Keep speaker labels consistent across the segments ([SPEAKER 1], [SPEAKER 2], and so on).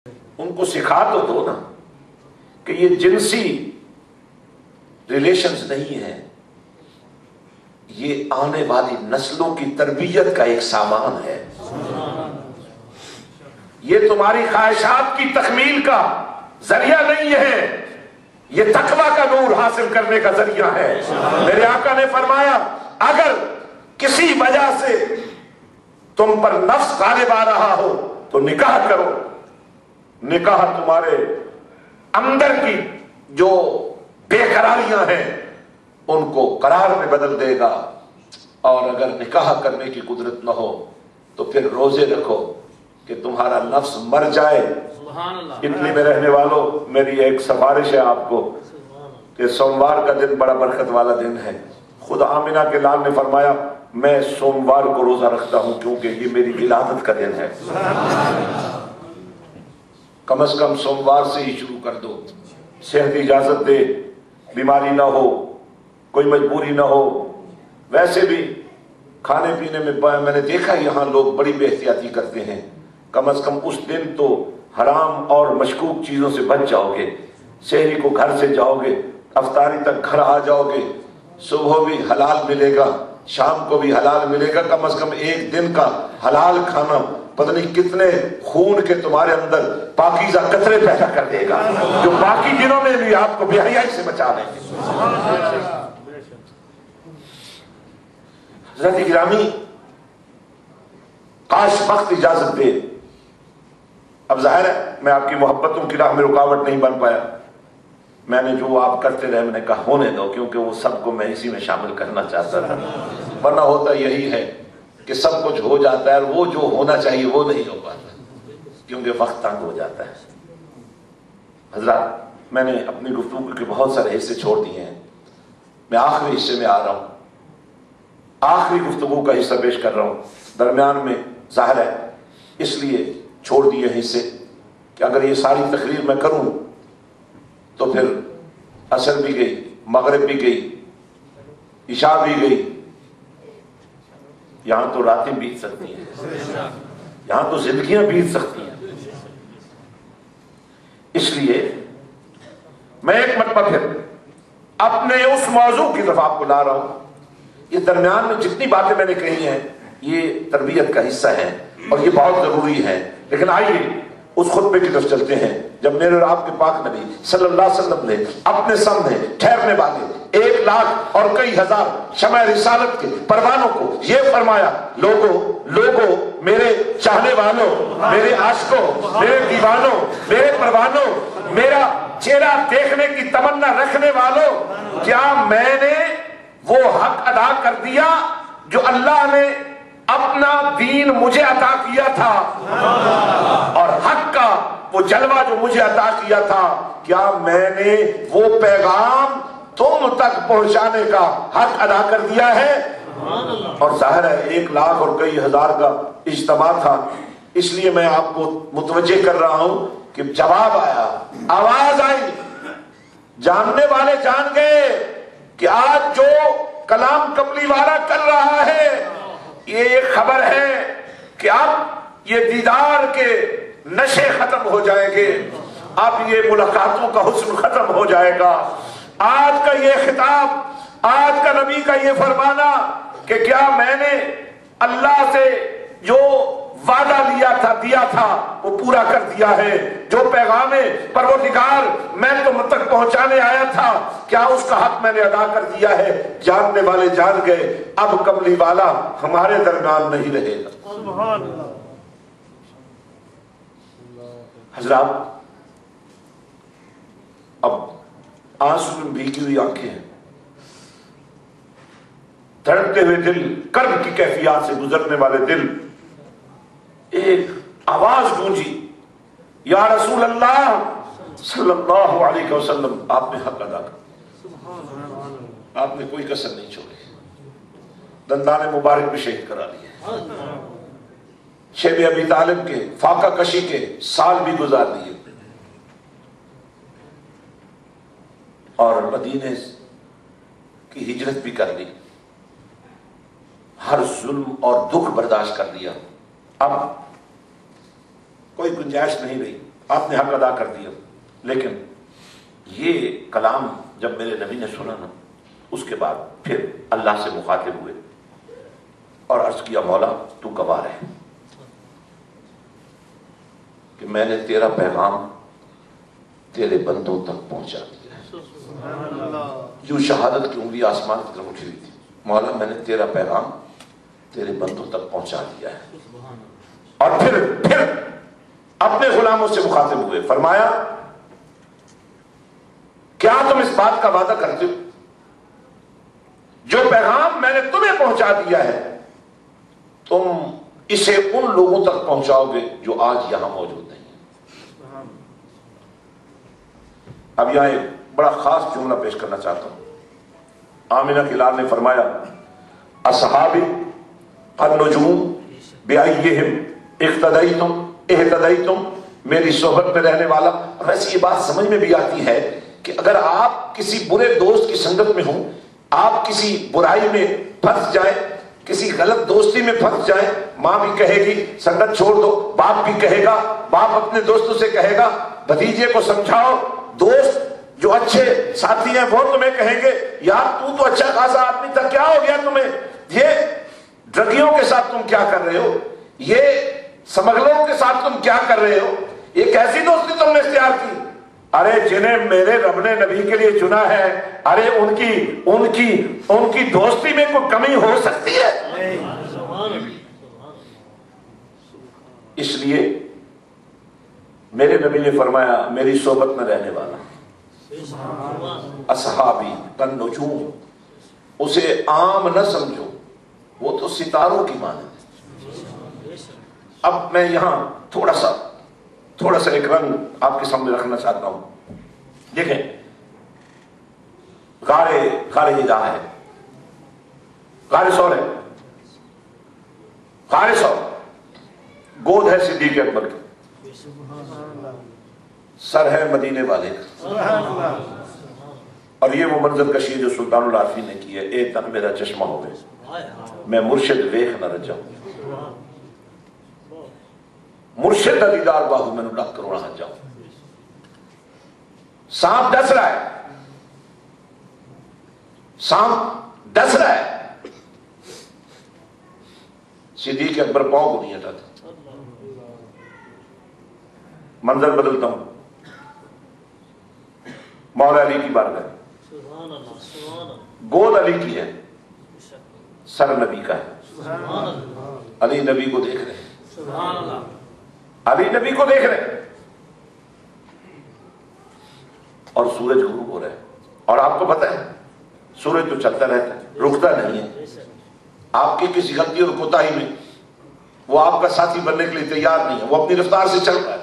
[SPEAKER 1] ان کو سکھا تو دو نا کہ یہ جنسی ریلیشنز نہیں ہیں، یہ آنے والی نسلوں کی تربیت کا ایک سامان ہے، یہ تمہاری خواہشات کی تکمیل کا ذریعہ نہیں ہے، یہ تقویٰ کا نور حاصل کرنے کا ذریعہ ہے۔ میرے آقا نے فرمایا اگر کسی وجہ سے تم پر نفس غالب آ رہا ہو تو نکاح کرو، نکاح تمہارے اندر کی جو بے قراریاں ہیں ان کو قرار میں بدل دے گا، اور اگر نکاح کرنے کی قدرت نہ ہو تو پھر روزے رکھو کہ تمہارا نفس مر جائے۔ اٹلی میں رہنے والوں میری ایک سفارش ہے آپ کو کہ سوموار کا دن بڑا برکت والا دن ہے۔ خود آمنہ کے لال نے فرمایا میں سوموار کو روزہ رکھتا ہوں کیونکہ یہ میری ولادت کا دن ہے، کم از کم سوموار سے ہی شروع کر دو، صحت اجازت دے، بیماری نہ ہو، کوئی مجبوری نہ ہو۔ ویسے بھی کھانے پینے میں میں نے دیکھا یہاں لوگ بڑی بے احتیاطی کرتے ہیں، کم از کم اس دن تو حرام اور مشکوک چیزوں سے بچ جاؤ گے، سحری کو گھر سے جاؤ گے، افطاری تک گھر آ جاؤ گے، صبح بھی حلال ملے گا، شام کو بھی حلال ملے گا، کم از کم ایک دن کا حلال کھانا پتہ نہیں کتنے خون کے تمہارے اندر پاکیزہ قطرے پیدا کر دے گا جو باقی دنوں میں بھی آپ کو بے حیائی سے بچا لیں گے۔ حضرت گرامی کاش وقت اجازت دے، اب ظاہر ہے میں آپ کی محبتوں کی راہ میں رکاوٹ نہیں بن پایا، میں نے جو آپ کرتے رہے میں نے کہا ہونے دو، کیونکہ وہ سب کو میں اسی میں شامل کرنا چاہتا تھا، ورنہ ہوتا یہی ہے کہ سب کچھ ہو جاتا ہے اور وہ جو ہونا چاہیے وہ نہیں ہو پاتا کیونکہ وقت تنگ ہو جاتا ہے۔ حضرات میں نے اپنی گفتگو کے بہت سارے حصے چھوڑ دیے ہیں، میں آخری حصے میں آ رہا ہوں، آخری گفتگو کا حصہ پیش کر رہا ہوں۔ درمیان میں ظاہر ہے اس لیے چھوڑ دیے حصے کہ اگر یہ ساری تقریر میں کروں تو پھر عصر بھی گئی، مغرب بھی گئی، عشاء بھی گئی، یہاں تو راتیں بیت سکتی ہیں، یہاں تو زندگیاں بیت سکتی ہیں۔ اس لیے میں ایک مرتبہ پھر اپنے اس موضوع کی طرف آپ کو لا رہا ہوں۔ یہ درمیان میں جتنی باتیں میں نے کہی ہیں یہ تربیت کا حصہ ہے اور یہ بہت ضروری ہے، لیکن آئیے اس خطبے کی طرف چلتے ہیں جب میرے اور آپ کے پاک نبی صلی اللہ علیہ وسلم نے اپنے سامنے ٹھہرنے والے 1,00,000 اور کئی ہزار شمع رسالت کے پروانوں کو یہ فرمایا، لوگوں میرے چاہنے والوں، میرے عاشقوں، میرے دیوانوں، میرے پروانوں، میرا چہرہ دیکھنے کی تمنا رکھنے والوں، کیا میں نے وہ حق ادا کر دیا جو اللہ نے اپنا دین مجھے عطا کیا تھا اور حق کا وہ جلوہ جو مجھے عطا کیا تھا، کیا میں نے وہ پیغام تم تک پہنچانے کا حق ادا کر دیا ہے؟ اور ظاہر ہے 1,00,000 اور کئی ہزار کا اجتماع تھا، اس لیے میں آپ کو متوجہ کر رہا ہوں کہ جواب آیا، آواز آئی، جاننے والے جان گئے کہ آج جو کلام کملی والا کر رہا ہے یہ ایک خبر ہے کہ اب یہ دیدار کے نشے ختم ہو جائیں گے، اب یہ ملاقاتوں کا حسن ختم ہو جائے گا۔ آج کا یہ خطاب، آج کا نبی کا یہ فرمانا کہ کیا میں نے اللہ سے جو وعدہ دیا تھا وہ پورا کر دیا ہے، جو پیغام پروردگار میں تم تک پہنچانے آیا تھا کیا اس کا حق میں نے ادا کر دیا ہے؟ جاننے والے جان گئے، اب کملی والا ہمارے درمیان نہیں رہے گا۔ حضرات اب آنسو میں بھیگی ہوئی آنکھیں ہیں، دھڑکتے ہوئے دل، کرب کی کیفیات سے گزرنے والے دل، ایک آواز گونجی، یا رسول اللہ صلی اللہ علیہ وسلم آپ نے حق ادا کر، آپ نے کوئی کسر نہیں چھوڑی، دندان مبارک بھی شہید کرا لیے، شیب ابی طالب کے فاقہ کشی کے سال بھی گزار لیے، اور مدینے کی ہجرت بھی کر لی، ہر ظلم اور دکھ برداشت کر لیا، اب کوئی گنجائش نہیں رہی، آپ نے حق ادا کر دیا. لیکن یہ کلام جب میرے نبی نے سنا نا، اس کے بعد پھر اللہ سے مخاطب ہوئے اور عرض کیا مولا تو گواہ رہے کہ میں نے تیرا پیغام تیرے بندوں تک پہنچا دیا. جو شہادت کی انگلی آسمان کی طرف اٹھی ہوئی تھی، مولا میں نے تیرا پیغام تیرے بندوں تک پہنچا دیا ہے. اور پھر اپنے غلاموں سے مخاطب ہوئے، فرمایا کیا تم اس بات کا وعدہ کرتے ہو جو پیغام میں نے تمہیں پہنچا دیا ہے تم اسے ان لوگوں تک پہنچاؤ گے جو آج یہاں موجود نہیں ہیں؟ اب یہاں ایک بڑا خاص جملہ پیش کرنا چاہتا ہوں. آمنہ کی لال نے فرمایا اصحابی النجوم بأیہم اہتدیتم، میری صحبت میں رہنے والا. ویسے یہ بات سمجھ میں بھی آتی ہے کہ اگر آپ کسی برے دوست کی سنگت میں ہوں، آپ کسی برائی میں پھنس جائیں، کسی غلط دوستی میں پھنس جائیں، ماں بھی کہے گی سنگت چھوڑ دو، باپ بھی کہے گا، باپ اپنے دوستوں سے کہے گا بھتیجے کو سمجھاؤ. دوست جو اچھے ساتھی ہیں وہ تمہیں کہیں گے یار تو اچھا خاصا آدمی تھا، کیا ہو گیا تمہیں، یہ ڈرگیوں کے ساتھ تم کیا کر رہے ہو، یہ سمگلروں کے ساتھ تم کیا کر رہے ہو، یہ کیسی دوستی تم نے اختیار کی. ارے جنہیں میرے رب نے نبی کے لیے چنا ہے، ارے ان کی دوستی میں کوئی کمی ہو سکتی ہے؟ اس لیے میرے نبی نے فرمایا میری صحبت میں رہنے والا اصحابی کالنجوم، اسے عام نہ سمجھو، وہ تو ستاروں کی مانند ہے. اب میں یہاں تھوڑا سا ایک رنگ آپ کے سامنے رکھنا چاہتا ہوں. دیکھیں غار ہرا ہے، غار ثور ہے، غار ثور گود ہے صدیق اکبر کی، سر ہے مدینے والے کا، اور یہ وہ منظر کشی جو سلطان العارفین نے کی ہے. اے تن میرا چشمہ ہو گئے میں مرشد ویخ نہ رجاؤں، مرشد دیدار باہو میں لکھ کروڑا ہٹ جاؤں. سانپ ڈس رہا ہے، سانپ ڈس رہا ہے، صدیق اکبر پاؤں کو نہیں ہٹاتا. منظر بدلتا ہوں، مولا علی کی بارگاہ، گود علی کی ہے، سر نبی کا ہے. علی نبی کو دیکھ رہے ہیں، علی نبی کو دیکھ رہے ہیں، اور سورج غروب ہو رہا ہے. اور آپ کو پتہ ہے سورج تو چلتا رہتا ہے، رکتا نہیں ہے. آپ کی کسی غلطی اور کوتاہی میں وہ آپ کا ساتھی بننے کے لیے تیار نہیں ہے، وہ اپنی رفتار سے چل رہا ہے.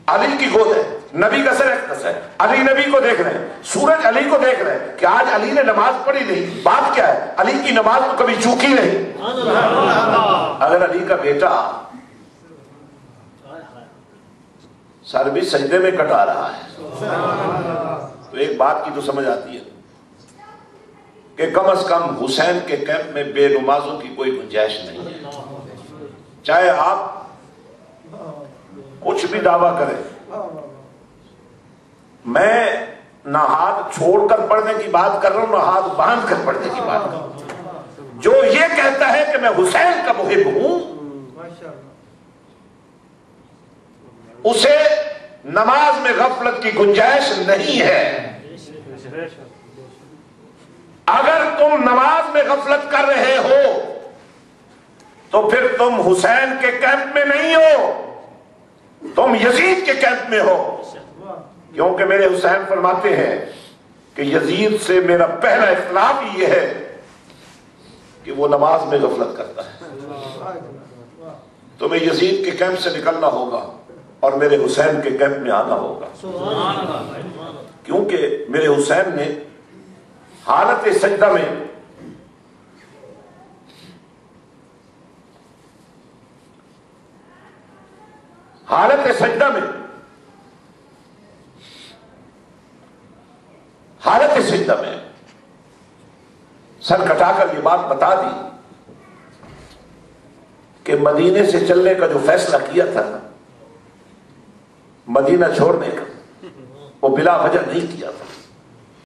[SPEAKER 1] علی کی گود ہے، نبی کا سر اقدس ہے، علی نبی کو دیکھ رہے ہیں، سورج علی کو دیکھ رہے ہیں کہ آج علی نے نماز پڑھی نہیں. بات کیا ہے؟ علی کی نماز تو کبھی چوکی نہیں. اگر علی کا بیٹا سر بھی سجدے میں کٹا رہا ہے تو ایک بات کی تو سمجھ آتی ہے کہ کم از کم حسین کے کیمپ میں بے نمازوں کی کوئی گنجائش نہیں ہے. چاہے آپ کچھ بھی دعویٰ کریں، میں نہ ہاتھ چھوڑ کر پڑھنے کی بات کر رہا ہوں، نہ ہاتھ باندھ کر پڑھنے کی بات کر رہا ہوں. جو یہ کہتا ہے کہ میں حسین کا محب ہوں، اسے نماز میں غفلت کی گنجائش نہیں ہے. اگر تم نماز میں غفلت کر رہے ہو تو پھر تم حسین کے کیمپ میں نہیں ہو، تم یزید کے کیمپ میں ہو. کیونکہ میرے حسین فرماتے ہیں کہ یزید سے میرا پہلا اختلاف یہ ہے کہ وہ نماز میں غفلت کرتا ہے. تمہیں یزید کے کیمپ سے نکلنا ہوگا اور میرے حسین کے کیمپ میں آنا ہوگا. کیونکہ میرے حسین نے حالت سجدہ میں سر کٹا کر یہ بات بتا دی کہ مدینے سے چلنے کا جو فیصلہ کیا تھا نا، مدینہ چھوڑنے کا وہ بلا وجہ نہیں کیا تھا.